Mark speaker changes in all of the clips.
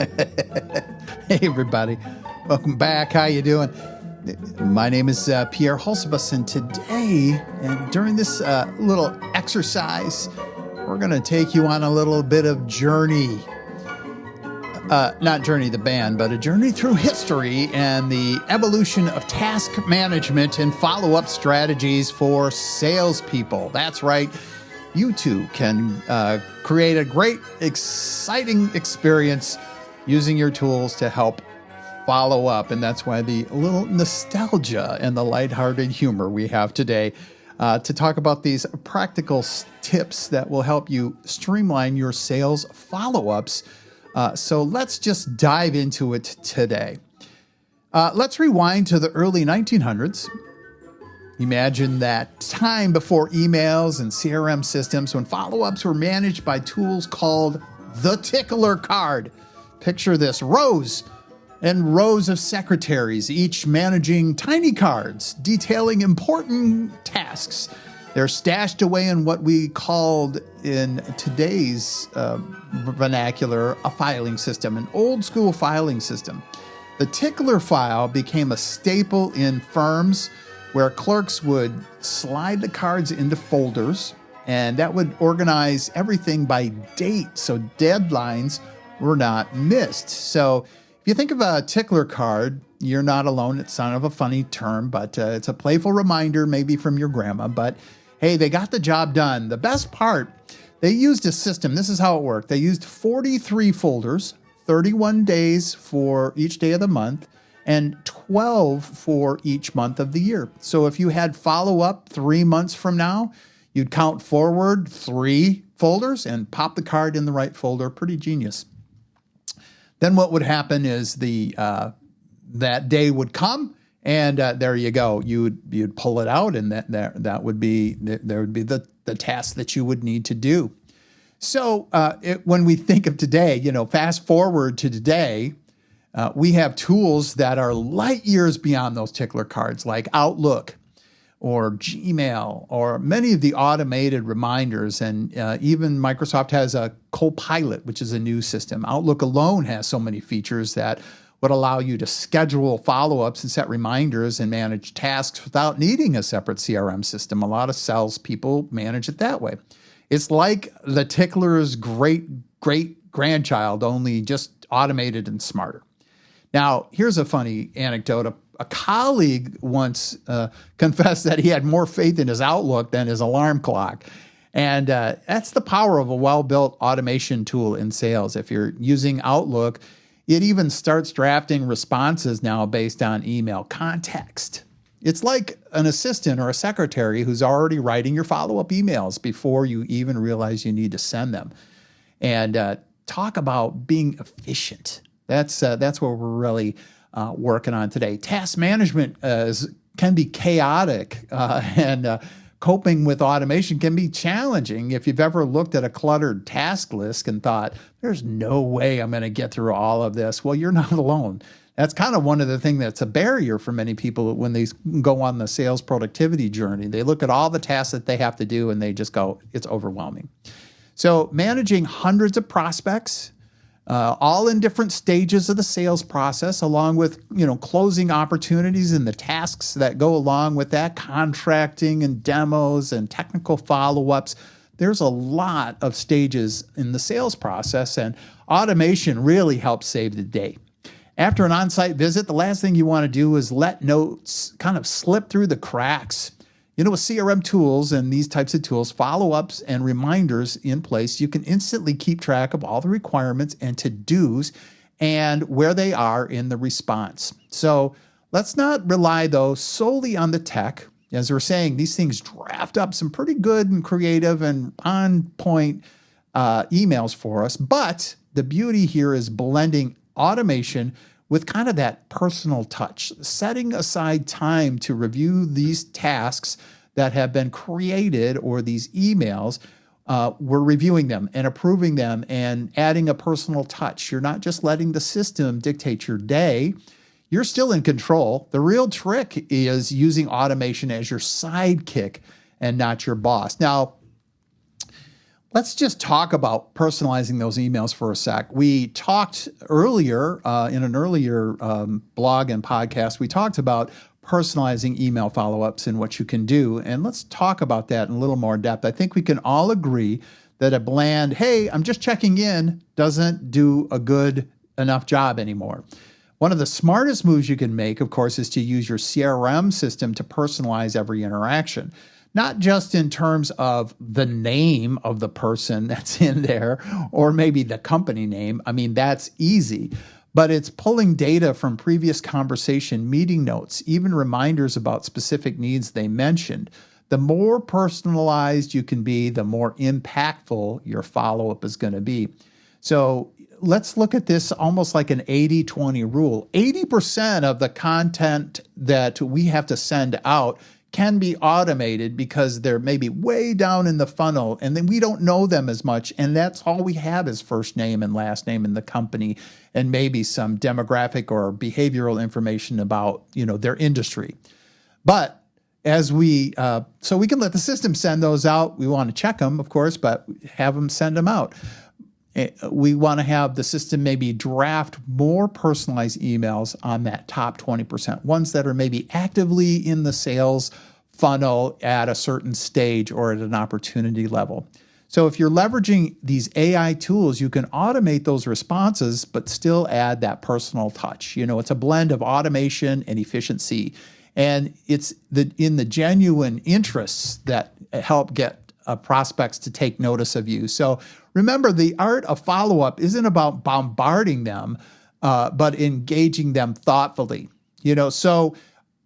Speaker 1: Hey everybody, welcome back. How you doing? My name is Pierre Hulsebus, and today, and during this little exercise, we're going to take you on a little bit of journey. Not Journey the band, but a journey through history and the evolution of task management and follow-up strategies for salespeople. That's right. You too can create a great, exciting experience using your tools to help follow up. And that's why the little nostalgia and the lighthearted humor we have today to talk about these practical tips that will help you streamline your sales follow-ups. So let's just dive into it today. Let's rewind to the early 1900s. Imagine that time before emails and CRM systems when follow-ups were managed by tools called the tickler card. Picture this, rows and rows of secretaries, each managing tiny cards detailing important tasks. They're stashed away in what we called in today's vernacular a filing system, an old school filing system. The tickler file became a staple in firms where clerks would slide the cards into folders, and that would organize everything by date so deadlines were not missed. So if you think of a tickler card, you're not alone. It's kind of a funny term, but it's a playful reminder maybe from your grandma. But hey, they got the job done. The best part, they used a system. This is how it worked. They used 43 folders, 31 days for each day of the month, and 12 for each month of the year. So if you had follow-up 3 months from now, you'd count forward 3 folders and pop the card in the right folder. Pretty genius. Then what would happen is that day would come, and there you go. You'd pull it out, and that would be the task that you would need to do. So when we think of today, fast forward to today, we have tools that are light years beyond those tickler cards, like Outlook or Gmail or many of the automated reminders. And even Microsoft has a Copilot, which is a new system. Outlook alone has so many features that would allow you to schedule follow-ups and set reminders and manage tasks without needing a separate CRM system. A lot of salespeople manage it that way. It's like the tickler's great-grandchild, only just automated and smarter. Now, here's a funny anecdote. A colleague once confessed that he had more faith in his Outlook than his alarm clock. And that's the power of a well-built automation tool in sales. If you're using Outlook, it even starts drafting responses now based on email context. It's like an assistant or a secretary who's already writing your follow-up emails before you even realize you need to send them. And talk about being efficient. That's what we're really working on today. Task management can be chaotic, and coping with automation can be challenging. If you've ever looked at a cluttered task list and thought, there's no way I'm going to get through all of this, well, you're not alone. That's kind of one of the things that's a barrier for many people when they go on the sales productivity journey. They look at all the tasks that they have to do and they just go, it's overwhelming. So managing hundreds of prospects, all in different stages of the sales process, along with closing opportunities and the tasks that go along with that, contracting and demos and technical follow-ups. There's a lot of stages in the sales process, and automation really helps save the day. After an on-site visit, the last thing you want to do is let notes kind of slip through the cracks. With CRM tools and these types of tools, follow-ups and reminders in place, you can instantly keep track of all the requirements and to-dos and where they are in the response. So let's not rely, though, solely on the tech. As we're saying, these things draft up some pretty good and creative and on-point emails for us. But the beauty here is blending automation with kind of that personal touch, setting aside time to review these tasks that have been created or these emails. We're reviewing them and approving them and adding a personal touch. You're not just letting the system dictate your day. You're still in control. The real trick is using automation as your sidekick and not your boss. Now, Let's just talk about personalizing those emails for a sec. We talked earlier in an earlier blog and podcast, we talked about personalizing email follow-ups and what you can do. And let's talk about that in a little more depth. I think we can all agree that a bland, hey, I'm just checking in, doesn't do a good enough job anymore. One of the smartest moves you can make, of course, is to use your CRM system to personalize every interaction. Not just in terms of the name of the person that's in there or maybe the company name. I mean, that's easy. But it's pulling data from previous conversation, meeting notes, even reminders about specific needs they mentioned. The more personalized you can be, the more impactful your follow-up is going to be. So let's look at this almost like an 80-20 rule. 80% of the content that we have to send out can be automated because they're maybe way down in the funnel and then we don't know them as much. And that's all we have is first name and last name in the company and maybe some demographic or behavioral information about, their industry. But as so we can let the system send those out. We want to check them, of course, but have them send them out. We want to have the system maybe draft more personalized emails on that top 20%, ones that are maybe actively in the sales funnel at a certain stage or at an opportunity level. So if you're leveraging these AI tools, you can automate those responses, but still add that personal touch. It's a blend of automation and efficiency. And it's in the genuine interests that help get prospects to take notice of you. So remember, the art of follow-up isn't about bombarding them, but engaging them thoughtfully. So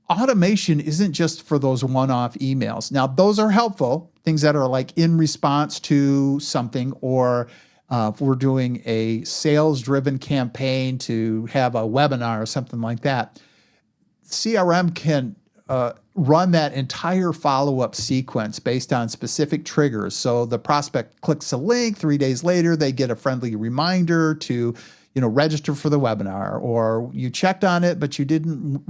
Speaker 1: automation isn't just for those one-off emails. Now, those are helpful, things that are like in response to something, or if we're doing a sales-driven campaign to have a webinar or something like that. CRM can run that entire follow-up sequence based on specific triggers. So the prospect clicks a link, 3 days later, they get a friendly reminder to, register for the webinar, or you checked on it, but you didn't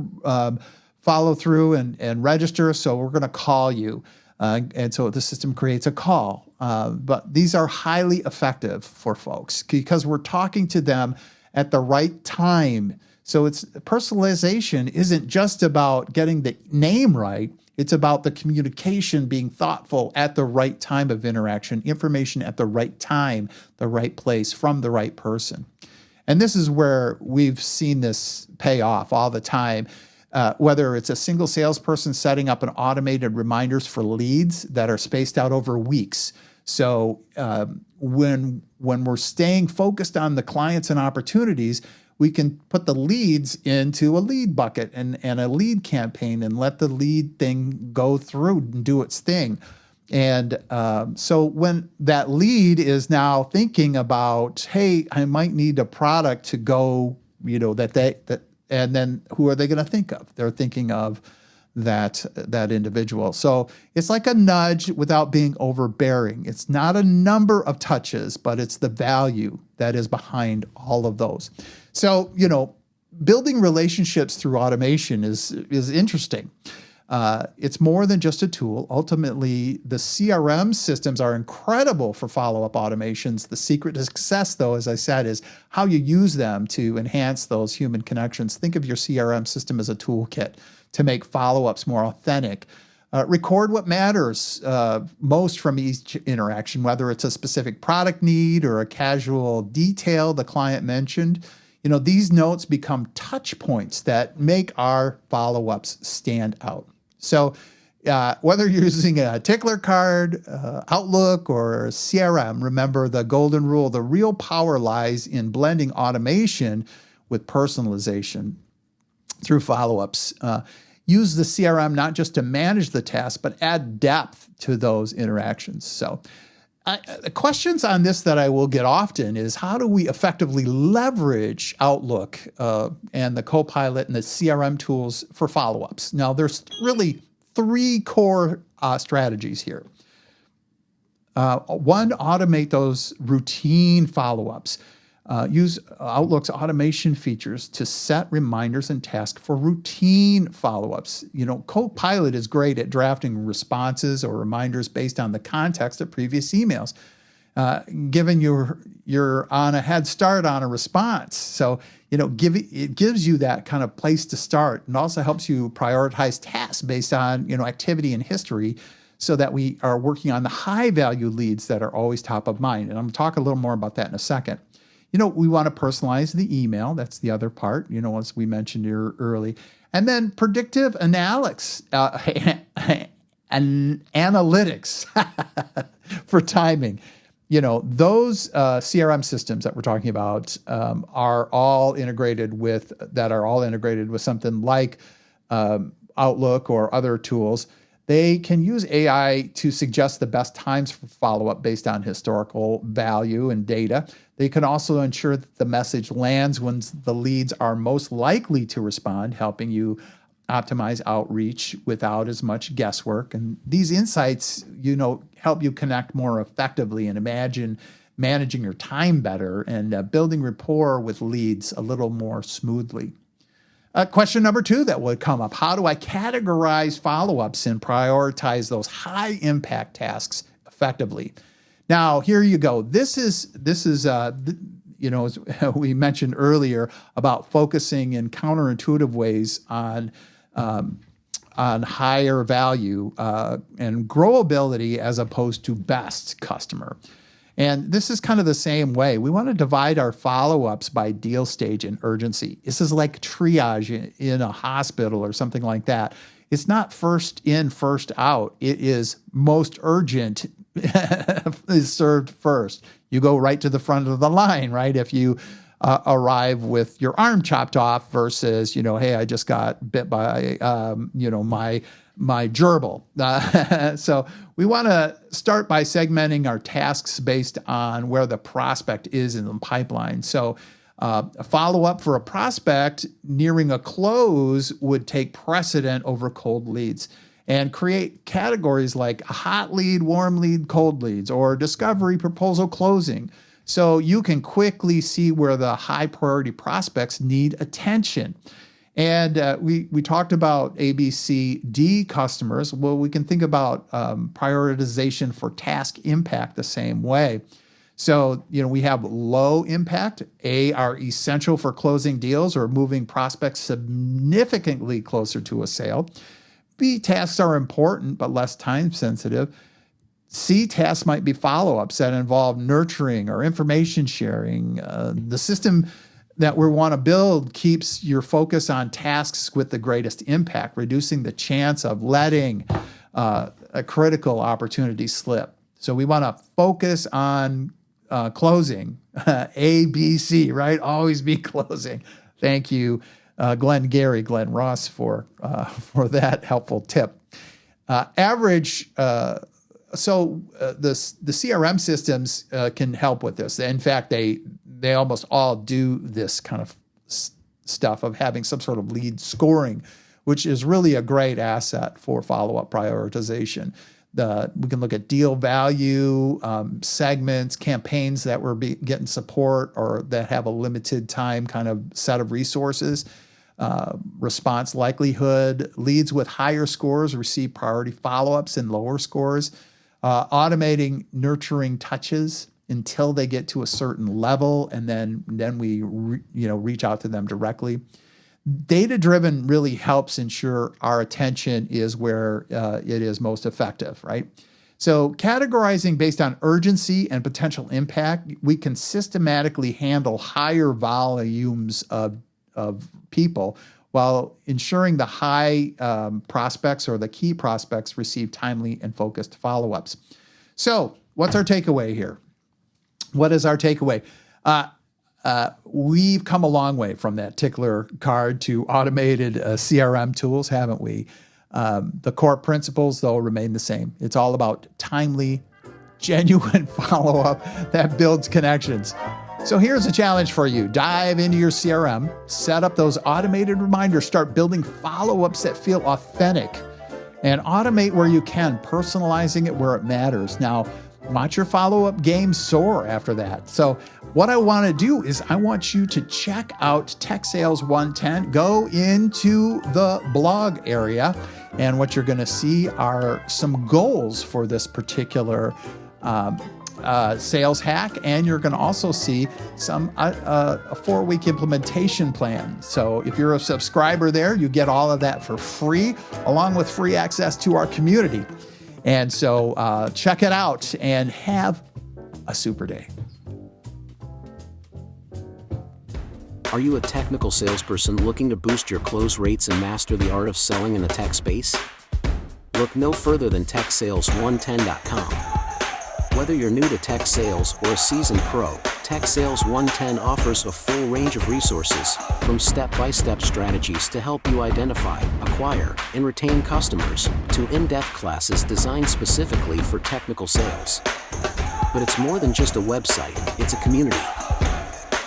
Speaker 1: follow through and register. So we're going to call you. And so the system creates a call. But these are highly effective for folks because we're talking to them at the right time. So personalization isn't just about getting the name right. It's about the communication being thoughtful at the right time of interaction, information at the right time, the right place, from the right person. And this is where we've seen this pay off all the time, whether it's a single salesperson setting up an automated reminders for leads that are spaced out over weeks. So when we're staying focused on the clients and opportunities, we can put the leads into a lead bucket and a lead campaign and let the lead thing go through and do its thing. And so when that lead is now thinking about, hey, I might need a product to go, and then who are they going to think of? They're thinking of that individual. So it's like a nudge without being overbearing. It's not a number of touches, but it's the value that is behind all of those. So, building relationships through automation is interesting. It's more than just a tool. Ultimately, the CRM systems are incredible for follow-up automations. The secret to success, though, as I said, is how you use them to enhance those human connections. Think of your CRM system as a toolkit to make follow-ups more authentic. Record what matters most from each interaction, whether it's a specific product need or a casual detail the client mentioned. These notes become touch points that make our follow-ups stand out. So whether you're using a tickler card, Outlook, or CRM, remember the golden rule. The real power lies in blending automation with personalization through follow-ups. Use the CRM not just to manage the task, but add depth to those interactions. So questions on this that I will get often is, how do we effectively leverage Outlook and the Copilot and the CRM tools for follow-ups? Now, there's really three core strategies here. One, automate those routine follow-ups. Use Outlook's automation features to set reminders and tasks for routine follow-ups. Copilot is great at drafting responses or reminders based on the context of previous emails. given you're on a head start on a response. So, it gives you that kind of place to start, and also helps you prioritize tasks based on, activity and history, so that we are working on the high value leads that are always top of mind. And I'm going to talk a little more about that in a second. We want to personalize the email. That's the other part, as we mentioned here early. And then predictive analytics, analytics for timing. Those CRM systems that we're talking about are all integrated with something like Outlook or other tools. They can use AI to suggest the best times for follow-up based on historical value and data. They can also ensure that the message lands when the leads are most likely to respond, helping you optimize outreach without as much guesswork. And these insights, help you connect more effectively and imagine managing your time better and building rapport with leads a little more smoothly. Question number 2 that would come up: how do I categorize follow-ups and prioritize those high impact tasks effectively? Now, here you go. This is as we mentioned earlier about focusing in counterintuitive ways on higher value and growability as opposed to best customer. And this is kind of the same way. We want to divide our follow-ups by deal stage and urgency. This is like triage in a hospital or something like that. It's not first in, first out. It is most urgent is served first. You go right to the front of the line, right? If you arrive with your arm chopped off versus, hey, I just got bit by, my gerbil. So we want to start by segmenting our tasks based on where the prospect is in the pipeline. So a follow-up for a prospect nearing a close would take precedent over cold leads, and create categories like hot lead, warm lead, cold leads, or discovery, proposal, closing. So you can quickly see where the high priority prospects need attention. And we talked about A, B, C, D customers. Well, we can think about prioritization for task impact the same way. So, we have low impact. A, are essential for closing deals or moving prospects significantly closer to a sale. B, tasks are important but less time sensitive. C, tasks might be follow-ups that involve nurturing or information sharing. The system that we want to build keeps your focus on tasks with the greatest impact, reducing the chance of letting a critical opportunity slip. So we want to focus on closing, A, B, C, right? Always be closing. Thank you, Glenn Ross, for that helpful tip. The CRM systems can help with this. In fact, they almost all do this kind of stuff of having some sort of lead scoring, which is really a great asset for follow-up prioritization. We can look at deal value, segments, campaigns that we're getting support or that have a limited time kind of set of resources, response likelihood. Leads with higher scores receive priority follow-ups and lower scores. Automating nurturing touches until they get to a certain level, and then we reach out to them directly. Data-driven really helps ensure our attention is where it is most effective, right? So categorizing based on urgency and potential impact, we can systematically handle higher volumes of people while ensuring the high prospects or the key prospects receive timely and focused follow-ups. So what's our takeaway here? What is our takeaway? We've come a long way from that tickler card to automated CRM tools, haven't we? The core principles, though, remain the same. It's all about timely, genuine follow-up that builds connections. So here's a challenge for you. Dive into your CRM, set up those automated reminders, start building follow-ups that feel authentic, and automate where you can, personalizing it where it matters. Now, watch your follow-up game soar after that. So what I want to do is I want you to check out Tech Sales 110. Go into the blog area, and what you're going to see are some goals for this particular sales hack, and you're going to also see some a 4-week implementation plan. So if you're a subscriber there, you get all of that for free, along with free access to our community. And so check it out and have a super day.
Speaker 2: Are you a technical salesperson looking to boost your close rates and master the art of selling in the tech space? Look no further than TechSales110.com. Whether you're new to tech sales or a seasoned pro, Tech Sales 110 offers a full range of resources, from step-by-step strategies to help you identify, acquire, and retain customers, to in-depth classes designed specifically for technical sales. But it's more than just a website, it's a community.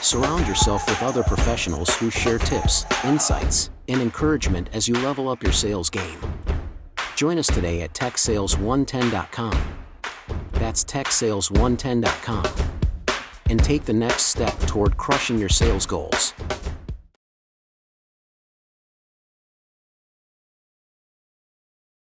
Speaker 2: Surround yourself with other professionals who share tips, insights, and encouragement as you level up your sales game. Join us today at TechSales110.com. That's TechSales110.com. And take the next step toward crushing your sales goals.